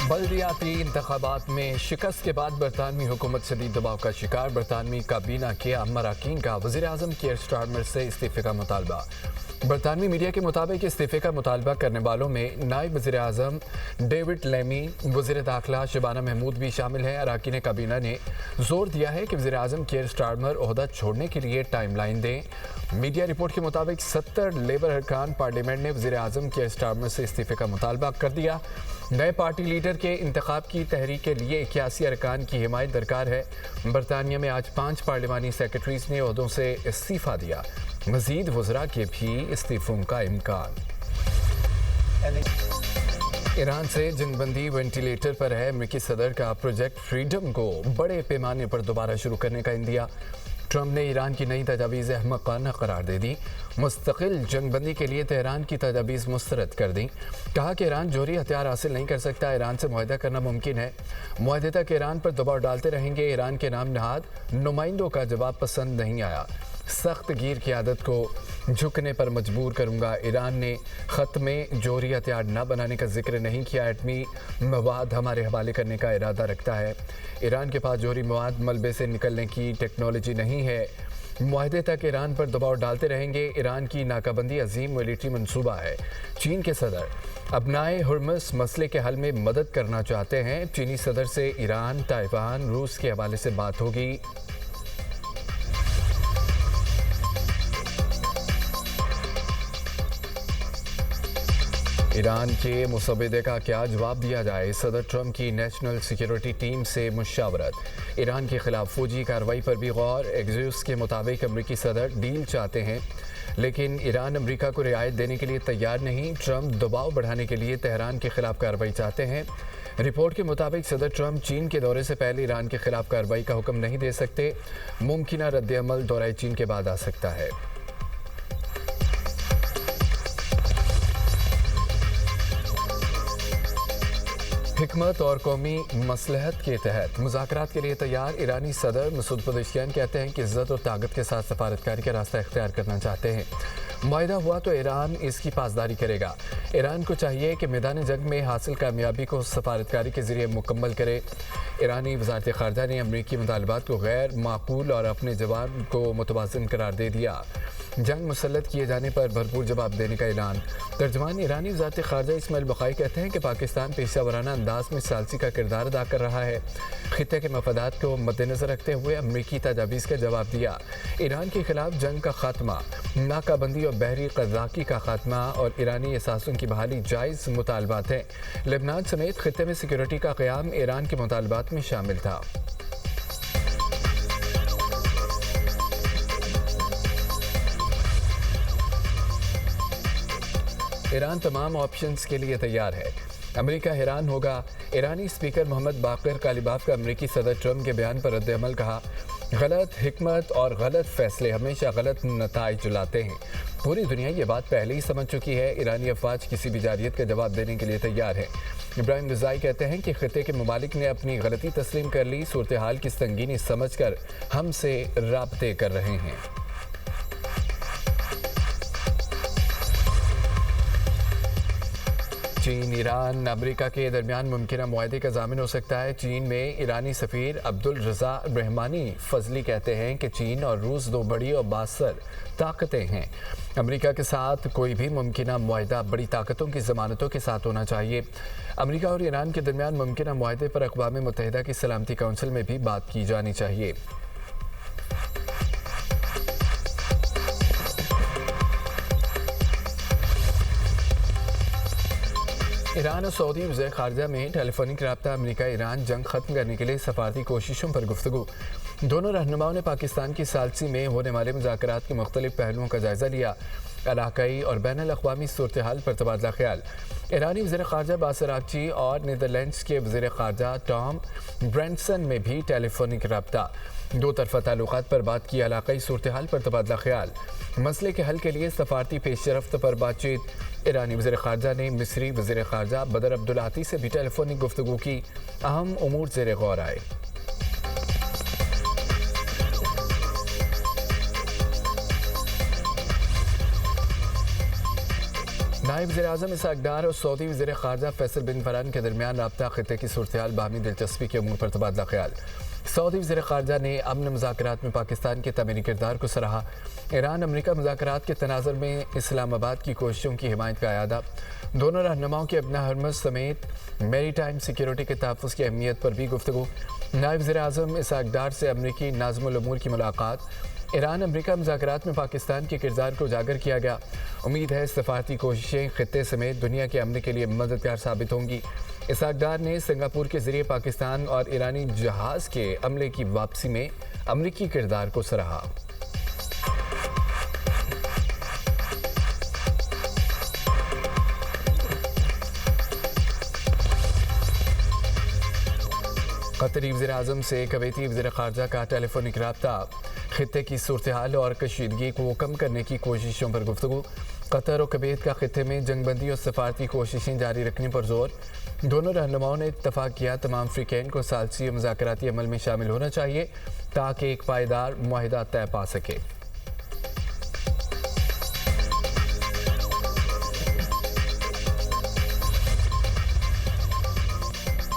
بلدیاتی انتخابات میں شکست کے بعد برطانوی حکومت شدید دباؤ کا شکار، برطانوی کابینہ کے اراکین کا وزیر اعظم کیئر سٹارمر سے استعفے کا مطالبہ۔ برطانوی میڈیا کے مطابق استعفے کا مطالبہ کرنے والوں میں نائب وزیر اعظم ڈیوڈ لیمی، وزیر داخلہ شبانہ محمود بھی شامل ہیں۔ اراکین کابینہ نے زور دیا ہے کہ وزیر اعظم کیئر سٹارمر عہدہ چھوڑنے کے لیے ٹائم لائن دیں۔ میڈیا رپورٹ کے مطابق 70 لیبر ارکان پارلیمنٹ نے وزیر اعظم کیئر سٹارمر سے استعفے کا مطالبہ کر دیا۔ نئے پارٹی لیڈر کے انتخاب کی تحریک کے لیے 81 ارکان کی حمایت درکار ہے۔ برطانیہ میں آج 5 پارلیمانی سیکرٹریز نے عہدوں سے استعفیٰ دیا۔ مزید وزراء کے بھی استعفوں کا امکان۔ ایران سے جنگ بندی وینٹی لیٹر پر ہے، امریکی صدر کا پروجیکٹ فریڈم کو بڑے پیمانے پر دوبارہ شروع کرنے کا عندیہ۔ ٹرمپ نے ایران کی نئی تجاویز احمقانہ قرار دے دی، مستقل جنگ بندی کے لیے تہران کی تجاویز مسترد کر دیں۔ کہا کہ ایران جوہری ہتھیار حاصل نہیں کر سکتا، ایران سے معاہدہ کرنا ممکن ہے، معاہدے تک ایران پر دباؤ ڈالتے رہیں گے۔ ایران کے نام نہاد نمائندوں کا جواب پسند نہیں آیا، سخت گیر کی عادت کو جھکنے پر مجبور کروں گا۔ ایران نے خط میں جوہری ہتھیار نہ بنانے کا ذکر نہیں کیا، ایٹمی مواد ہمارے حوالے کرنے کا ارادہ رکھتا ہے۔ ایران کے پاس جوہری مواد ملبے سے نکلنے کی ٹیکنالوجی نہیں ہے، معاہدے تک ایران پر دباؤ ڈالتے رہیں گے۔ ایران کی ناکہ بندی عظیم ملٹری منصوبہ ہے۔ چین کے صدر ابنائے ہرمز مسئلے کے حل میں مدد کرنا چاہتے ہیں۔ چینی صدر سے ایران، تائیوان، روس کے حوالے سے بات ہوگی۔ ایران کے مسودے کا کیا جواب دیا جائے، صدر ٹرمپ کی نیشنل سیکیورٹی ٹیم سے مشاورت۔ ایران کے خلاف فوجی کارروائی پر بھی غور۔ ایکزیوس کے مطابق امریکی صدر ڈیل چاہتے ہیں لیکن ایران امریکہ کو رعایت دینے کے لیے تیار نہیں۔ ٹرمپ دباؤ بڑھانے کے لیے تہران کے خلاف کارروائی چاہتے ہیں۔ رپورٹ کے مطابق صدر ٹرمپ چین کے دورے سے پہلے ایران کے خلاف کارروائی کا حکم نہیں دے سکتے، ممکنہ رد عمل دورہ چین کے بعد آ سکتا ہے۔ حکمت اور قومی مصلحت کے تحت مذاکرات کے لیے تیار۔ ایرانی صدر مسعود پزشکیان کہتے ہیں کہ عزت اور طاقت کے ساتھ سفارتکاری کا راستہ اختیار کرنا چاہتے ہیں۔ معاہدہ ہوا تو ایران اس کی پاسداری کرے گا۔ ایران کو چاہیے کہ میدان جنگ میں حاصل کامیابی کو سفارتکاری کے ذریعے مکمل کرے۔ ایرانی وزارت خارجہ نے امریکی مطالبات کو غیر معقول اور اپنے جواب کو متوازن قرار دے دیا۔ جنگ مسلط کیے جانے پر بھرپور جواب دینے کا اعلان۔ ترجمان ایرانی وزارت خارجہ اسماعیل بقائی کہتے ہیں کہ پاکستان پیشہ ورانہ انداز میں ثالثی کا کردار ادا کر رہا ہے۔ خطے کے مفادات کو مد نظر رکھتے ہوئے امریکی تجاویز کا جواب دیا۔ ایران کے خلاف جنگ کا خاتمہ، ناکہ بندی اور بحری قذاقی کا خاتمہ اور ایرانی اثاثوں کی بحالی جائز مطالبات ہیں۔ لبنان سمیت خطے میں سیکیورٹی کا قیام ایران کے مطالبات میں شامل تھا۔ ایران تمام آپشنز کے لیے تیار ہے، امریکہ حیران ہوگا۔ ایرانی اسپیکر محمد باقر کالیباف کا امریکی صدر ٹرمپ کے بیان پر رد عمل، کہا غلط حکمت اور غلط فیصلے ہمیشہ غلط نتائج لاتے ہیں۔ پوری دنیا یہ بات پہلے ہی سمجھ چکی ہے۔ ایرانی افواج کسی بھی جارحیت کا جواب دینے کے لیے تیار ہے۔ ابراہیم رضائی کہتے ہیں کہ خطے کے ممالک نے اپنی غلطی تسلیم کر لی، صورتحال کی سنگینی سمجھ کر ہم سے رابطے کر رہے ہیں۔ چین ایران امریکہ کے درمیان ممکنہ معاہدے کا ضامن ہو سکتا ہے۔ چین میں ایرانی سفیر عبدالرضا رحمانی فضلی کہتے ہیں کہ چین اور روس دو بڑی اور بااثر طاقتیں ہیں۔ امریکہ کے ساتھ کوئی بھی ممکنہ معاہدہ بڑی طاقتوں کی ضمانتوں کے ساتھ ہونا چاہیے۔ امریکہ اور ایران کے درمیان ممکنہ معاہدے پر اقوام متحدہ کی سلامتی کونسل میں بھی بات کی جانی چاہیے۔ ایران اور سعودی وزیر خارجہ میں ٹیلی فونک رابطہ۔ امریکہ ایران جنگ ختم کرنے کے لیے سفارتی کوششوں پر گفتگو۔ دونوں رہنماؤں نے پاکستان کی ثالثی میں ہونے والے مذاکرات کے مختلف پہلوؤں کا جائزہ لیا۔ علاقائی اور بین الاقوامی صورتحال پر تبادلہ خیال۔ ایرانی وزیر خارجہ عباس عراقچی اور نیدرلینڈز کے وزیر خارجہ ٹام برینڈسن میں بھی ٹیلی فونک رابطہ۔ دو طرفہ تعلقات پر بات کی، علاقائی صورتحال پر تبادلہ خیال، مسئلے کے حل کے لیے سفارتی پیش رفت پر بات چیت۔ ایرانی وزیر خارجہ نے مصری وزیر خارجہ بدر عبدالعاطی سے بھی ٹیلی فونک گفتگو کی، اہم امور زیر غور آئے۔ नायब वज़ीर-ए-आज़म इसहाक डार और सऊदी वज़ीर ख़ारजा फैसल बिन फरहान के दरमियान राब्ता ख़ित्ते की सूरत-ए-हाल बाहमी दिलचस्पी के अमूर पर तबादला ख्याल। सऊदी वज़ीर ख़ारजा ने अमन मुज़ाकरात में पाकिस्तान के तमीरी किरदार को सराहा। ईरान अमरीका मुज़ाकरात के तनाज़ुर में इस्लामाबाद की कोशिशों की हिमायत का अयादा। दोनों रहनुमाओं के अपना हरमज़ समेत मेरी टाइम सिक्योरिटी के तहफ़्फ़ुज़ की अहमियत पर भी गुफ्तगू। नायब वज़ीर-ए-आज़म इसहाक डार से अमरीकी नाज़िमुल उमूर की मुलाकात। ईरान अमरीका मुज़ाकरात में पाकिस्तान के किरदार को उजागर किया गया। उम्मीद है सफारती कोशिशें खित्ते समेत दुनिया के अमन के लिए मददगार साबित होंगी। इसहाक डार ने सिंगापुर के ज़रिए पाकिस्तान और ईरानी जहाज़ के अमले की वापसी में अमरीकी किरदार को सराहा। कतरी वज़ीर-ए-आज़म से कवैती वज़ीर ख़ारजा का टेलीफोनिक रब्ता। खित्ते की सूरत-ए-हाल और कशीदगी को कम करने की कोशिशों पर गुफ्तगू। कतर और कुवैत का खित्ते में जंगबंदी और सफारती कोशिशें जारी रखने पर जोर। दोनों रहनुमाओं ने इत्तफ़ाक़ किया तमाम अफ़रीकैन को सालसी मुज़ाकराती अमल में शामिल होना चाहिए ताकि एक पायदार मुआहिदा तय पा सके।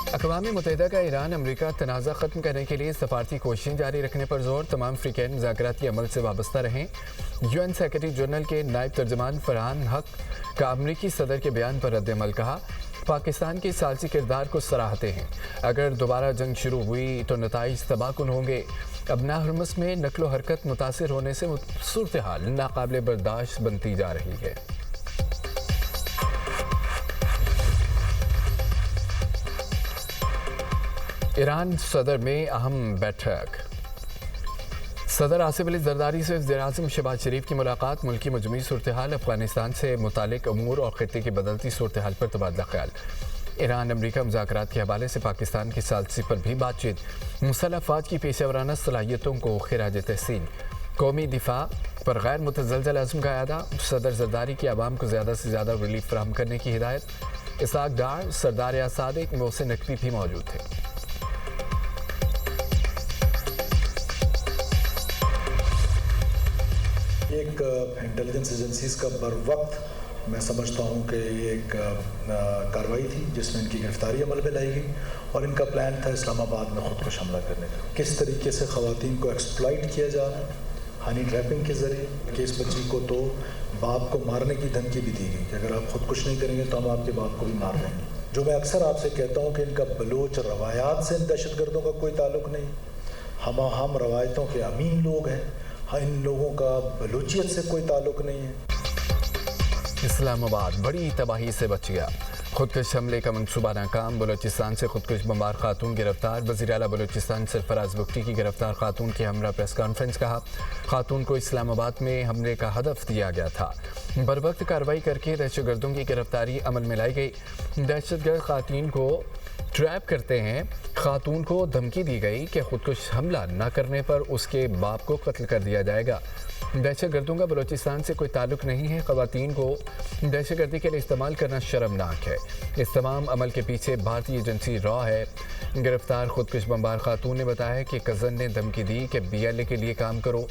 अक़वाम मुत्तहिदा का ईरान अमरीका तनाज़ा ख़त्म करने के लिए सफारती कोशिशें जारी रखने पर जोर। तमाम अफ़रीकैन मुज़ाकराती अमल से वाबस्ता रहें। UN सेक्रेटरी जनरल के नायब तर्जमान फरहान हक का अमरीकी सदर के बयान पर रद्द-ए-अमल। कहा, पाकिस्तान के सालसी किरदार को सराहते हैं। अगर दोबारा जंग शुरू हुई तो नताइज तबाहकुन होंगे। अब हरमस में नकलो हरकत मुतासिर होने से सूरत-ए-हाल नाकाबिले बर्दाश्त बनती जा रही है। ईरान सदर में अहम बैठक। सदर आसिफ अली जरदारी से वज़ीर-ए-आज़म शहबाज शरीफ की मुलाकात। मुल्की मजमूई सूरत-ए-हाल, अफगानिस्तान से मुतालिक अमूर और खित्ते की बदलती सूरत-ए-हाल पर तबादला ख्याल। ईरान अमरीका मुज़ाकरात के हवाले से पाकिस्तान की सालसी पर भी बातचीत। मुसल्लह अफ़वाज की पेशेवराना सलाहियतों को खिराज तहसीन। कौमी दिफा पर गैर मुतज़लज़ल अज़्म का अदा। सदर जरदारी की आवाम को ज़्यादा से ज़्यादा रिलीफ फराहम करने की हिदायत। इसहाक डार, सरदार या सादिक, मोहसिन नकवी भी मौजूद थे। एक इंटेलिजेंस एजेंसीज का बर वक्त मैं समझता हूँ कि ये एक कार्रवाई थी जिसमें इनकी गिरफ्तारी अमल में लाई गई और इनका प्लान था इस्लामाबाद में ख़ुदकुश हमला करने का। किस तरीके से ख़वातीन को एक्सप्लॉइट किया जा रहा है हनी ट्रैपिंग के ज़रिए कि इस बच्ची को तो बाप को मारने की धमकी भी दी गई कि अगर आप ख़ुदकुश नहीं करेंगे तो हम आपके बाप को भी मार देंगे। जो मैं अक्सर आपसे कहता हूँ कि इनका बलोच रवायात से दहशत गर्दों का कोई ताल्लुक़ नहीं। हम रवायतों के अमीन लोग हैं। हाँ, इन लोगों का बलूचियत से कोई ताल्लुक़ नहीं है। इस्लामाबाद बड़ी तबाही से बच गया। खुदकुश हमले का मंसूबा नाकाम। बलोचिस्तान से खुदकुश बमबार खातून गिरफ्तार। वज़ीर आला बलोचिस्तान सरफराज बुख्ती की गिरफ्तार खातून की हमरा प्रेस कॉन्फ्रेंस। कहा, खातून को इस्लामाबाद में हमले का हदफ दिया गया था। बरवक्त कार्रवाई करके दहशतगर्दों की गिरफ्तारी अमल में लाई गई। दहशतगर्द खातून को ट्रैप करते हैं। खातून को धमकी दी गई कि खुदकुश हमला न करने पर उसके बाप को कत्ल कर दिया जाएगा। दहशतगर्दों का बलोचिस्तान से कोई ताल्लुक नहीं है। ख़वातीन को दहशतगर्दी के लिए इस्तेमाल करना शर्मनाक है। इस तमाम अमल के पीछे भारतीय एजेंसी रॉ है। गिरफ्तार खुदकुश बमबार खातून ने बताया कि कज़न ने धमकी दी कि BLA के लिए काम करो।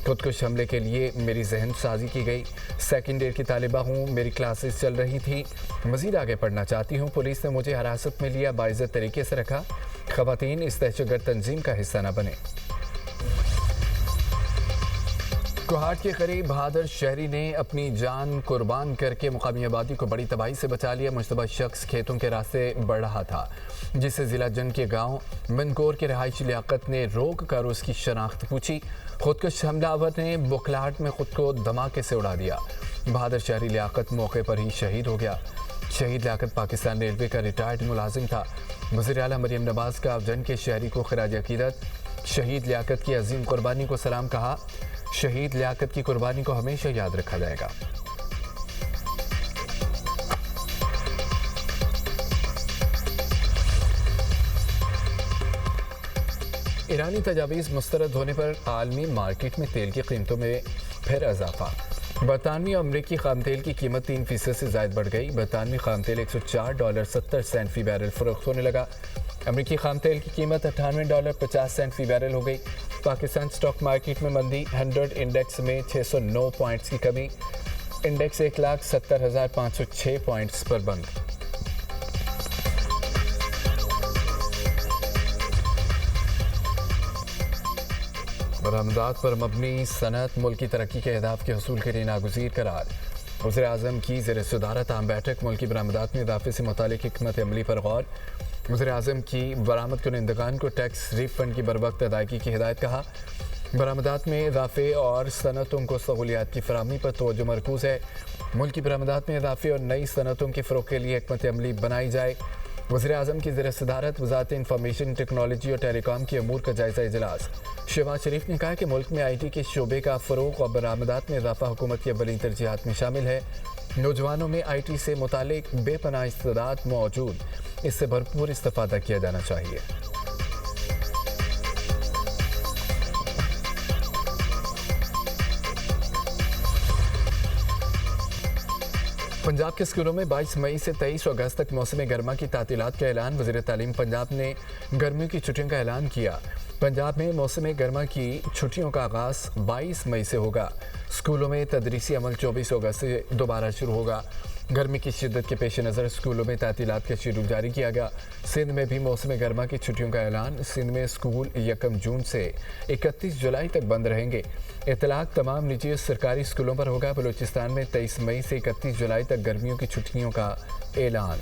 खुदकुश हमले के लिए मेरी जहन साजी की गई। सेकंड ईयर की तालिबा हूँ, मेरी क्लासेस चल रही थी, मज़ीद आगे पढ़ना चाहती हूँ। पुलिस ने मुझे हिरासत में लिया, बाइज़्ज़त तरीके से रखा। ख़वातीन इस दहशतगर्द तंजीम का हिस्सा न बने। कोहाट के करीब बहादुर शहरी ने अपनी जान कुर्बान करके मुकामी आबादी को बड़ी तबाही से बचा लिया। मुश्तबा शख्स खेतों के रास्ते बढ़ रहा था, जिसे जिला जंग के गांव मनकोर के रहायशी लियाकत ने रोक कर उसकी शनाख्त पूछी। खुदकुश हमलावर ने बुखलाहट में खुद को धमाके से उड़ा दिया। बहादुर शहरी लियाकत मौके पर ही शहीद हो गया। शहीद लियाकत पाकिस्तान रेलवे का रिटायर्ड मुलाजिम था। वज़ीर आला मरियम नवाज़ का जंग के शहरी को खिराज अकीदत। शहीद लियाकत की अजीम कुर्बानी को सलाम कहा। शहीद लियाकत की कुर्बानी को हमेशा याद रखा जाएगा। ईरानी तजावीज़ मुस्तरद होने पर आलमी मार्केट में तेल की कीमतों में फिर इजाफा। बरतानवी और अमरीकी खाम तेल की कीमत 3% से ज़ायद बढ़ गई। बरतानवी खाम तेल $104.70 फी बैरल फरोख्त होने लगा। अमरीकी खाम तेल की कीमत $98.50 फी बैरल हो गई। पाकिस्तान स्टॉक मार्केट में मंदी। 100 इंडेक्स में 609 पॉइंट्स की कमी। इंडेक्स 1,70,506 पॉइंट्स पर बंद। बरामदात पर मबनी सनत मुल्क की तरक्की के अहदाफ के हसूल के लिए नागुज़ीर करार। वज़ीर-ए-आज़म की ज़ेर-ए-सदारत आम बैठक मुल्की बरामदात में इजाफे से मुतालिक हिकमत अमली पर गौर। वज़ीर-ए-आज़म की बरामद कुनिंदगान को टैक्स रिफंड की बरवक्त अदायगी की हिदायत। कहा बरामदात में इजाफे और सनतों को सहूलियात की फराहमी पर तवज्जो मरकूज़ है। मुल्की बरामदात में इजाफे और नई सनतों के फ़रोग़ के लिए हिकमत अमली बनाई जाए। वज़ीर-ए-आज़म की ज़ेर-ए-सदारत वज़ारत इंफॉर्मेशन टेक्नोलॉजी और टेलीकॉम के अमूर का जायज़ा इजलास। शहबाज शरीफ ने कहा कि मुल्क में IT के शोबे का फ़रोग़ और बरामदात में इजाफा हुकूमत की अव्वलीन तरजीहात में शामिल है। नौजवानों में IT से मुतालिक बेपनाह इस्तेदाद मौजूद, इससे भरपूर इस्तिफ़ादा किया जाना चाहिए। पंजाब के स्कूलों में 22 मई से 23 अगस्त तक मौसम गर्मा की तातीलात का ऐलान। वज़ीर तालीम पंजाब ने गर्मियों की छुट्टियों का ऐलान किया। पंजाब में मौसम गर्मा की छुट्टियों का आगाज़ 22 मई से होगा। स्कूलों में तदरीसी अमल 24 अगस्त से दोबारा शुरू होगा। गर्मी की शिद्दत के पेश नज़र स्कूलों में तातीलात का शेड्यूल जारी किया गया। सिंध में भी मौसम गर्मा की छुट्टियों का ऐलान। सिंध में स्कूल 1 जून से 31 जुलाई तक बंद रहेंगे। इतलाक तमाम निजी और सरकारी स्कूलों पर होगा। बलूचिस्तान में 23 मई से 31 जुलाई तक गर्मियों की छुट्टियों का ऐलान।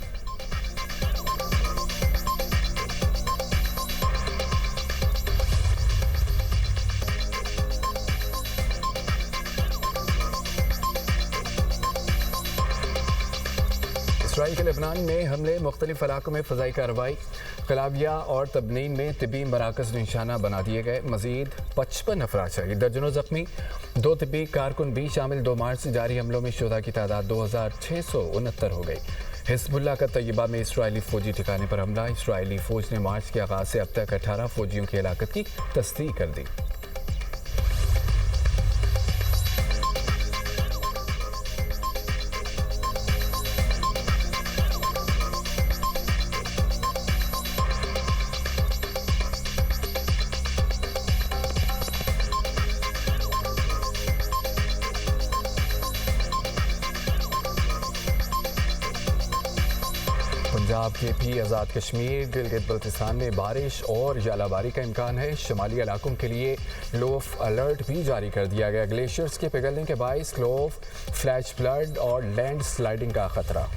इसराइल के लेबनान में हमले, मुख्तलिफ इलाकों में फ़ज़ाई कार्रवाई। कलाविया और तबनीन में तिब्बी मराकज़ निशाना बना दिए गए। मज़ीद 55 अफराद शहीद, दर्जनों ज़ख्मी। 2 तिब्बी कारकुन भी शामिल। 2 मार्च से जारी हमलों में शुहदा की तादाद 2669 हो गई। हिज़्बुल्लाह का तैयबा में इसराइली फ़ौजी ठिकाने पर हमला। इसराइली फ़ौज ने मार्च के आगाज़ से अब तक 18 फ़ौजियों की हलाकत की तस्दीक कर दी। पंजाब के भी आज़ाद कश्मीर, गिलगित बल्तिस्तान में बारिश और यालाबारी का इम्कान है। शुमाली इलाकों के लिए लो अलर्ट भी जारी कर दिया गया। ग्लेशियर्स के पिघलने के बायस लो फ्लैश फ्लड और लैंड स्लाइडिंग का खतरा।